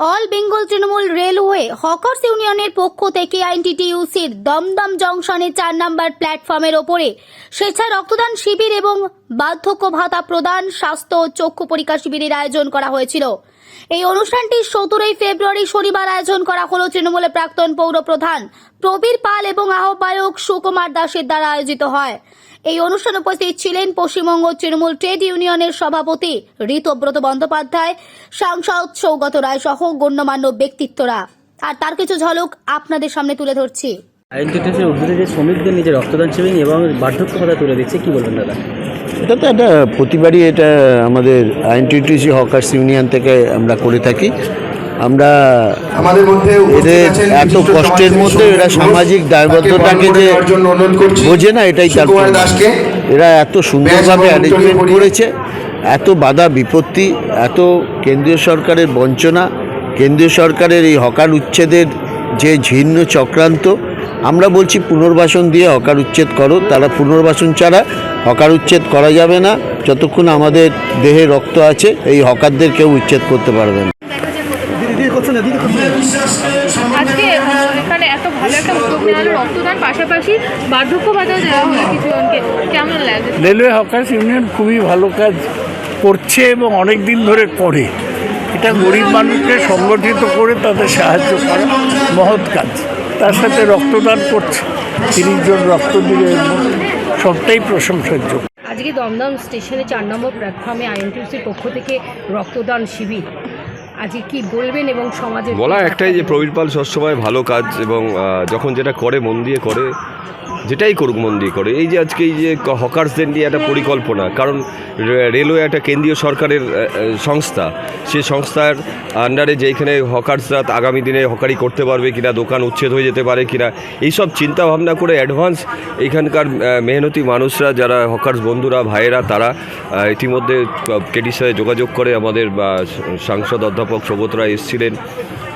All Bengal Trinamool railway hawkers ইউনিয়নের পক্ষ থেকে আইএনটিটিইউসির দমদম জংশনে ৪ নম্বর প্ল্যাটফর্মের ওপরে স্বেচ্ছা রক্তদান শিবির এবং বার্ধক্য ভাতা প্রদান, স্বাস্থ্য ও চক্ষু পরীক্ষা শিবিরের আয়োজন করা হয়েছিল। এই অনুষ্ঠানটি ১৭ ফেব্রুয়ারি শনিবার আয়োজন করা হলো তৃণমূলের প্রাক্তন পৌর প্রধান প্রবীর পাল এবং আহ্বায়ক সুকুমার দাসের দ্বারা আয়োজিত হয়। এই অনুষ্ঠানে উপস্থিত ছিলেন পশ্চিমবঙ্গ তৃণমূল ট্রেড ইউনিয়নের সভাপতি ঋতব্রত বন্দ্যোপাধ্যায়, সাংসদ সৌগত রায় সহ গণ্যমান্য ব্যক্তিত্বরা। আর তার কিছু ঝলক আপনাদের সামনে তুলে ধরছি। আইএনটিটিউসির উদ্যোগে যে শ্রমিকদের নিজের রক্তদান শিবির এবং বার্ধক্য ভাতা তুলে দিচ্ছে, কি বলবেন দাদা? এটা তো একটা প্রতিবারই এটা আমাদের আইএনটিটিউসি হকার্স ইউনিয়ন থেকে আমরা করে থাকি। আমরা এদের এত কষ্টের মধ্যে এরা সামাজিক দায়বদ্ধতাকে যে বোঝে না, এটাই তার। এরা এত সুন্দরভাবে অ্যারেঞ্জমেন্ট করেছে, এত বাধা বিপত্তি, এত কেন্দ্রীয় সরকারের বঞ্চনা, কেন্দ্রীয় সরকারের এই হকার উচ্ছেদের যে ঘৃণ্য চক্রান্ত। আমরা বলছি পুনর্বাসন দিয়ে হকার উচ্ছেদ করো, তারা পুনর্বাসন ছাড়া হকার উচ্ছেদ করা যাবে না। যতক্ষণ আমাদের দেহে রক্ত আছে এই হকারদের কেউ উচ্ছেদ করতে পারবে না। আজকে এখানে এত ভালো একটা উদ্যোগ নেওয়া হলো, রক্তদান পাশাপাশি বার্ধক্য ভাতা দেওয়া হলো কিছুজনকে, কেমন লাগে? রেলওয়ে হকার্স ইউনিয়ন খুবই ভালো কাজ করছে এবং অনেক দিন ধরে করে। এটা গরিব মানুষকে সংগঠিত করে তাদের সাহায্য করা মহৎ কাজ। তার সাথে রক্তদান করছে, 30 জন রক্ত দিলে, সবটাই প্রশংসাযোগ্য। আজকে দমদম স্টেশনে ৪ নম্বর প্ল্যাটফর্মে আইএনটিটিউসির পক্ষ থেকে রক্তদান শিবির, আজকে কি বলবেন? এবং সমাজে বলা একটাই যে প্রবীর পাল সবসময় ভালো কাজ এবং যখন যেটা করে মন দিয়ে করে, যেটাই করুক মন দিয়ে করে। এই যে আজকে এই যে হকার্সদের নিয়ে একটা পরিকল্পনা, কারণ রেলওয়ে একটা কেন্দ্রীয় সরকারের সংস্থা, সেই সংস্থার আন্ডারে যেখানে হকার্সরা আগামী দিনে হকারি করতে পারবে কিনা, দোকান উচ্ছেদ হয়ে যেতে পারে কিনা, এইসব চিন্তা ভাবনা করে অ্যাডভান্স এইখানকার মেহনতি মানুষরা, যারা হকার্স বন্ধুরা ভাইয়েরা, তারা ইতিমধ্যে কেটির সাথে যোগাযোগ করে আমাদের সাংসদ অধ্যাপক সৌগত রায় এসেছিলেন,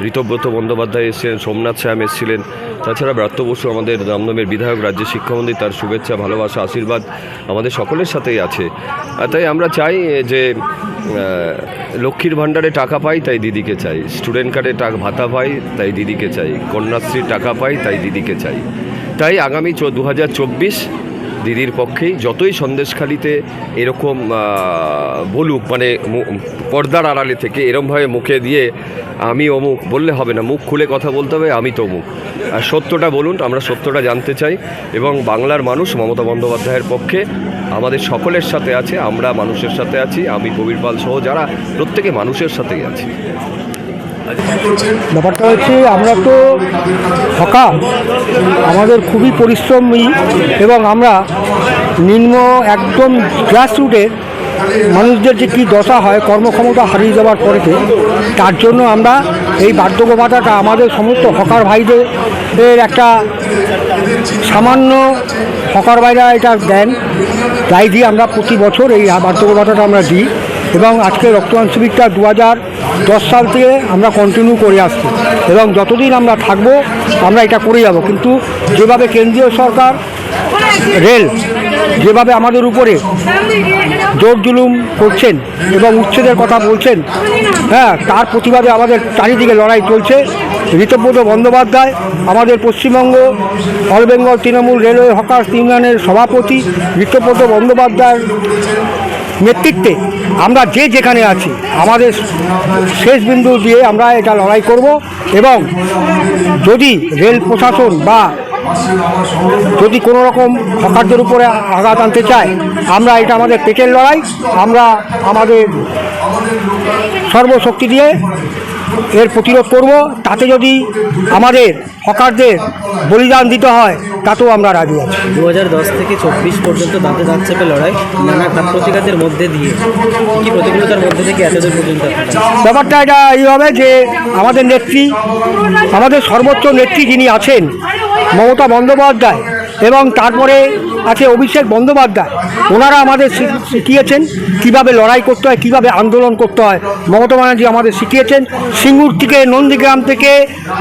ঋতব্রত বন্দ্যোপাধ্যায় এসেছিলেন, সোমনাথ শ্যাম এসেছিলেন, তাছাড়া ব্রাত্য বসু আমাদের দমদমের বিধায়ক, রাজ্যের শিক্ষামন্ত্রী, তার শুভেচ্ছা ভালোবাসা আশীর্বাদ আমাদের সকলের সাথেই আছে। তাই আমরা চাই যে লক্ষ্মীর ভাণ্ডারে টাকা পাই তাই দিদিকে চাই, স্টুডেন্ট কার্ডে ভাতা পাই তাই দিদিকে চাই, কন্যাশ্রীর টাকা পাই তাই দিদিকে চাই। তাই আগামী 2024 দিদির পক্ষেই, যতই সন্দেশখালিতে এরকম বলুক, মানে পর্দার আড়ালে থেকে এরমভাবে মুখে দিয়ে আমি অমুক বললে হবে না, মুখ খুলে কথা বলতে হবে, আমি তো অমুক। আর সত্যটা বলুন, আমরা সত্যটা জানতে চাই। এবং বাংলার মানুষ মমতা বন্দ্যোপাধ্যায়ের পক্ষে আমাদের সকলের সাথে আছে, আমরা মানুষের সাথে আছি, আমি প্রবীর পাল সহ যারা প্রত্যেকে মানুষের সাথেই আছি। ব্যাপারটা হচ্ছে, আমরা তো হকার, আমাদের খুবই পরিশ্রমী এবং আমরা নিম্ন একদম গ্রাসরুটের মানুষদের যে কী দশা হয় কর্মক্ষমতা হারিয়ে যাওয়ার পরেতে, তার জন্য আমরা এই বার্ধক্য ভাতাটা আমাদের সমস্ত হকার ভাইদের একটা সামান্য হকার ভাইরা এটা দেন, তাই দিয়ে আমরা প্রতি বছর এই বার্ধক্য ভাতাটা আমরা দিই। এবং আজকে রক্তদান শিবিরটা 2010 সাল থেকে আমরা কন্টিনিউ করে আসছি এবং যতদিন আমরা থাকবো আমরা এটা করে যাব। কিন্তু যেভাবে কেন্দ্রীয় সরকার, রেল যেভাবে আমাদের উপরে জোর জুলুম করছেন এবং উচ্ছেদের কথা বলছেন, তার প্রতিবাদে আমাদের চারিদিকে লড়াই চলছে। ঋতব্রত বন্দ্যোপাধ্যায় আমাদের Paschimbanga all Bengal Trinamool railway hawkers ইউনিয়নের সভাপতি ঋতব্রত বন্দ্যোপাধ্যায়ের নেতৃত্বে আমরা যেখানে আছি আমাদের শেষ বিন্দু দিয়ে আমরা এটা লড়াই করব। এবং যদি রেল প্রশাসন বা যদি কোনো রকম হকারদের উপরে আঘাত আনতে চায়, আমরা এটা আমাদের পেটের লড়াই, আমরা আমাদের সর্বশক্তি দিয়ে এর প্রতিরোধ করব। তাতে যদি আমাদের হকারদের বলিদান দিতে হয় তাতেও আমরা রাজি আছি। 2010 থেকে 24 পর্যন্ত দাঁতে দাঁত চেপে লড়াই, নানা ঘাত প্রতিঘাতের মধ্যে দিয়ে, কি প্রতিকূলতার মধ্যে থেকে এতদূর পর্যন্ত? ব্যাপারটা এটা এইভাবে যে আমাদের নেত্রী, আমাদের সর্বোচ্চ নেত্রী যিনি আছেন মমতা বন্দ্যোপাধ্যায়, এবং তারপরে আছে অভিষেক বন্দ্যোপাধ্যায়। ওনারা আমাদের শিখিয়েছেন কীভাবে লড়াই করতে হয়, কীভাবে আন্দোলন করতে হয়। মমতা ব্যানার্জি আমাদের শিখিয়েছেন সিঙ্গুর থেকে, নন্দীগ্রাম থেকে,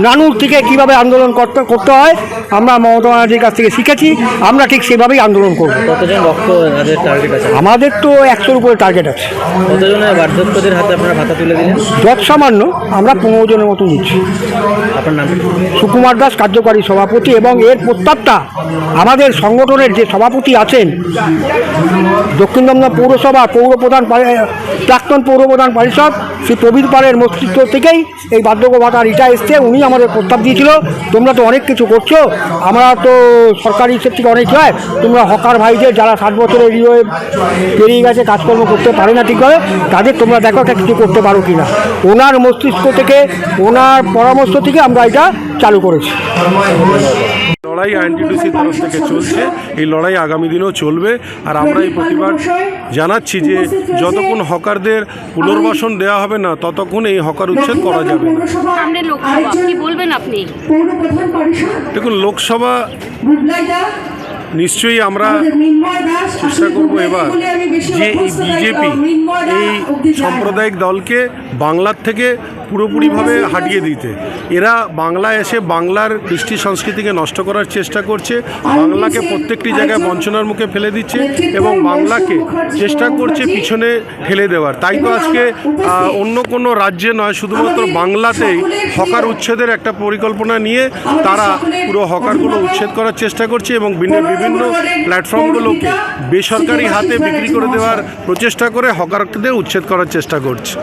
নানুর থেকে কীভাবে আন্দোলন করতে হয়। আমরা মমতা ব্যানার্জির কাছ থেকে শিখেছি, আমরা ঠিক সেভাবেই আন্দোলন করব। কতজন রক্ত তাদের টার্গেট আছে? আমাদের তো 100-র উপরে টার্গেট আছে। কতজনের বার্ধক্যদের হাতে আপনারা ভাতা তুলে দিলেন? যত সামান্য আমরা 15 জনের মতো দিচ্ছি। আপনার নাম? সুকুমার দাস, কার্যকারী সভাপতি। এবং এর প্রস্তাবটা আমাদের সংগঠনের যে সভাপতি আছেন, দক্ষিণ দমদম পৌরসভা পৌরপ্রধান, প্রাক্তন পৌরপ্রধান পরিষদ, শ্রী প্রবীর পালের মস্তিষ্ক থেকেই এই বার্ধক্য ভাতা রিটা এসছে। উনি আমাদের প্রস্তাব দিয়েছিল, তোমরা তো অনেক কিছু করছো, আমরা তো সরকারি হিসেব থেকে অনেক হয়, তোমরা হকার ভাইদের যারা 60 বছরের পেরিয়ে গেছে, কাজকর্ম করতে পারে না ঠিকভাবে, তাদের তোমরা দেখো একটা কিছু করতে পারো কি না। ওনার মস্তিষ্ক থেকে, ওনার পরামর্শ থেকে আমরা এটা চালু করেছি। লড়াই আইএনটিটিউসির তরফ থেকে চলছে, এই লড়াই আগামী দিনেও চলবে। আর আমরা এই প্রতিবাদ জানাচ্ছি যে যতক্ষণ হকারদের পুনর্বাসন দেওয়া হবে না, ততক্ষণ এই হকার উচ্ছেদ করা যাবে না। সামনে লোকসভা, কি বলবেন আপনি? দেখুন, লোকসভা নিশ্চয়ই আমরা চেষ্টা করব এবার যে এই বিজেপি এই সাম্প্রদায়িক দলকে বাংলার থেকে পুরোপুরিভাবে হাটিয়ে দিতে। এরা বাংলায় এসে বাংলার কৃষ্টি সংস্কৃতিকে নষ্ট করার চেষ্টা করছে, বাংলাকে প্রত্যেকটি জায়গায় বঞ্চনার মুখে ফেলে দিচ্ছে এবং বাংলাকে চেষ্টা করছে পিছনে ঠেলে দেওয়ার। তাই তো আজকে অন্য কোনো রাজ্যে নয়, শুধুমাত্র বাংলাতেই হকার উচ্ছেদের একটা পরিকল্পনা নিয়ে তারা পুরো হকারগুলো উচ্ছেদ করার চেষ্টা করছে এবং বিভিন্ন প্ল্যাটফর্মগুলোকে বেসরকারি হাতে বিক্রি করে দেওয়ার প্রচেষ্টা করে হকারদের উচ্ছেদ করার চেষ্টা করছে।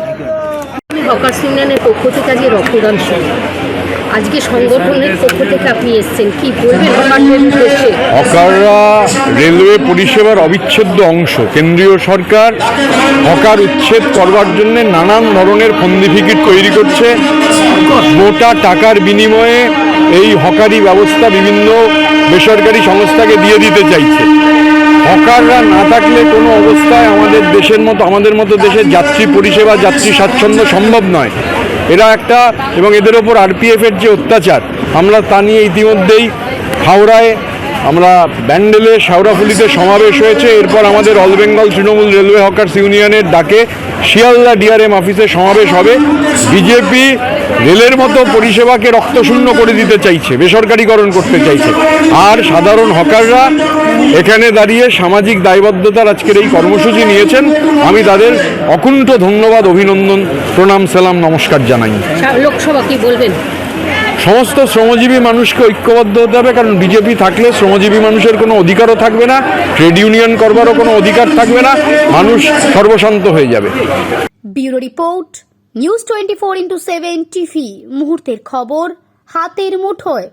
হকার্স ইউনিয়নের পক্ষ থেকে আজকে রক্তদান শিবির, আজকে সংগঠনের পক্ষ থেকে আপনি এসেছেন, কি বলবেন হকারদের উদ্দেশ্যে? হকাররা রেলওয়ে পরিষেবার অবিচ্ছেদ্য অংশ। কেন্দ্রীয় সরকার হকার উচ্ছেদ করবার জন্য নানান ধরনের ফন্দিফিকির তৈরি করছে। মোটা টাকার বিনিময়ে এই হকারি ব্যবস্থা বিভিন্ন বেসরকারি সংস্থাকে দিয়ে দিতে চাইছে। হকাররা না থাকলে কোনো অবস্থায় আমাদের মতো দেশের যাত্রী পরিষেবা, যাত্রী স্বাচ্ছন্দ্য সম্ভব নয়। এরা একটা, এবং এদের ওপর আরপিএফের যে অত্যাচার, আমরা তা নিয়ে ইতিমধ্যেই হাওড়ায়, আমরা ব্যান্ডেলে, শাওরাফুলিতে সমাবেশ হয়েছে। এরপর আমাদের all Bengal Trinamool railway hawkers ইউনিয়নের ডাকে শিয়ালদা ডিআরএম অফিসে সমাবেশ হবে। বিজেপি রেলের মতো পরিষেবাকে রক্তশূন্য করে দিতে চাইছে, বেসরকারীকরণ করতে চাইছে। আর সাধারণ হকাররা এখানে দাঁড়িয়ে সামাজিক দায়বদ্ধতার আজকের এই কর্মসূচি নিয়েছেন। আমি তাদের অকুণ্ঠ ধন্যবাদ, অভিনন্দন, প্রণাম, সালাম, নমস্কার জানাই। লোকসভা কি বলবেন? সমস্ত শ্রমজীবী মানুষকে ঐক্যবদ্ধ হতে হবে, কারণ বিজেপি থাকলে শ্রমজীবী মানুষের কোনো অধিকারও থাকবে না, ট্রেড ইউনিয়ন করবারও কোনো অধিকার থাকবে না, মানুষ সর্বশান্ত হয়ে যাবে। Bureau report, news 24x7 TV. মুহূর্তের খবর হাতের মুঠোয়।